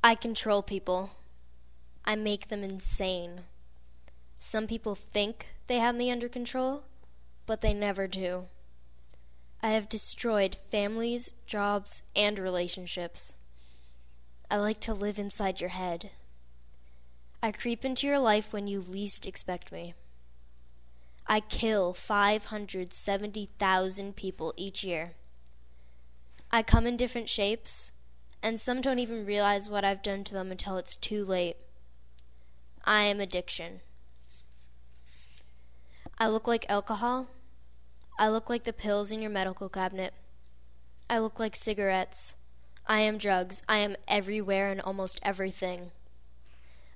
I control people. I make them insane. Some people think they have me under control, but they never do. I have destroyed families, jobs, and relationships. I like to live inside your head. I creep into your life when you least expect me. I kill 570,000 people each year. I come in different shapes, and some don't even realize what I've done to them until it's too late. I am addiction. I look like alcohol. I look like the pills in your medical cabinet. I look like cigarettes. I am drugs. I am everywhere and almost everything.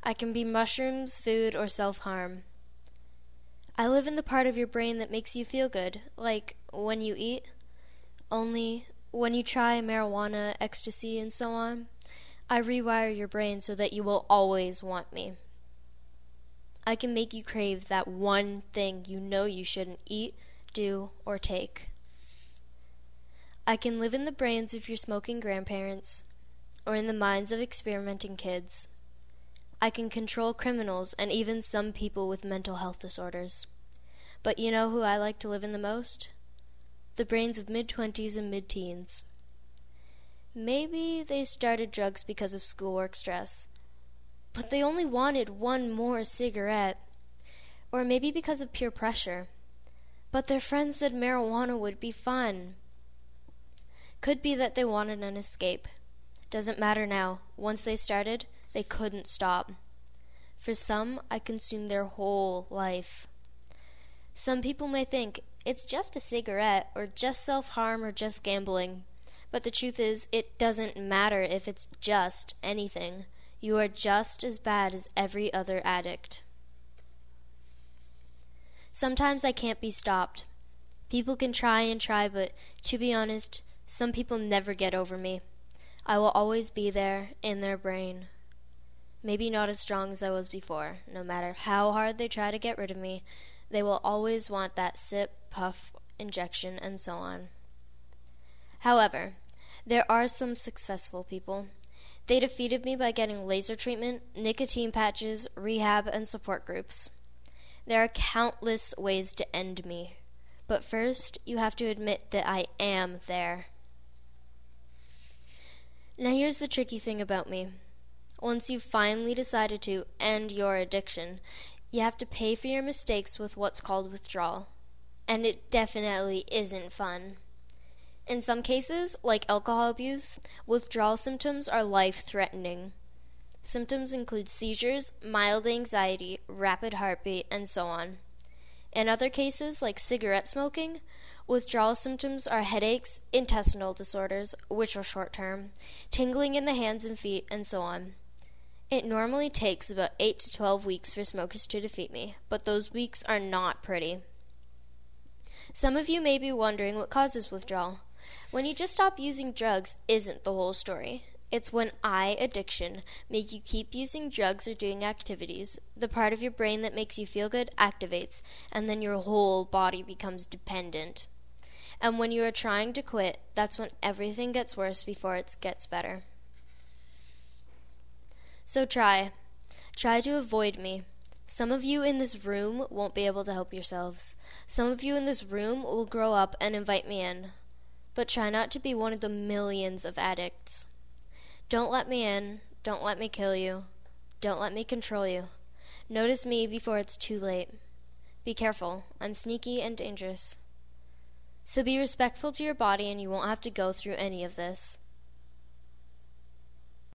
I can be mushrooms, food, or self-harm. I live in the part of your brain that makes you feel good, like when you eat. Only when you try marijuana, ecstasy, and so on, I rewire your brain so that you will always want me. I can make you crave that one thing you know you shouldn't eat, do, or take. I can live in the brains of your smoking grandparents, or in the minds of experimenting kids. I can control criminals and even some people with mental health disorders. But you know who I like to live in the most? The brains of mid-20s and mid-teens. Maybe they started drugs because of schoolwork stress, but they only wanted one more cigarette. Or maybe because of peer pressure, but their friends said marijuana would be fun. Could be that they wanted an escape. Doesn't matter now. Once they started, they couldn't stop. For some, I consumed their whole life. Some people may think it's just a cigarette, or just self-harm, or just gambling. But the truth is, it doesn't matter if it's just anything. You are just as bad as every other addict. Sometimes I can't be stopped. People can try and try, but to be honest, some people never get over me. I will always be there, in their brain. Maybe not as strong as I was before. No matter how hard they try to get rid of me, they will always want that sip, puff, injection, and so on. However, there are some successful people. They defeated me by getting laser treatment, nicotine patches, rehab, and support groups. There are countless ways to end me. But first, you have to admit that I am there. Now here's the tricky thing about me. Once you've finally decided to end your addiction, you have to pay for your mistakes with what's called withdrawal. And it definitely isn't fun. In some cases, like alcohol abuse, withdrawal symptoms are life-threatening. Symptoms include seizures, mild anxiety, rapid heartbeat, and so on. In other cases, like cigarette smoking, withdrawal symptoms are headaches, intestinal disorders, which are short-term, tingling in the hands and feet, and so on. It normally takes about 8 to 12 weeks for smokers to defeat me, but those weeks are not pretty. Some of you may be wondering what causes withdrawal. When you just stop using drugs isn't the whole story. It's when addiction make you keep using drugs or doing activities. The part of your brain that makes you feel good activates, and then your whole body becomes dependent. And when you are trying to quit, that's when everything gets worse before it gets better. So try to avoid me. Some of you in this room won't be able to help yourselves. Some of you in this room will grow up and invite me in. But try not to be one of the millions of addicts. Don't let me in. Don't let me kill you. Don't let me control you. Notice me before it's too late. Be careful. I'm sneaky and dangerous. So be respectful to your body and you won't have to go through any of this.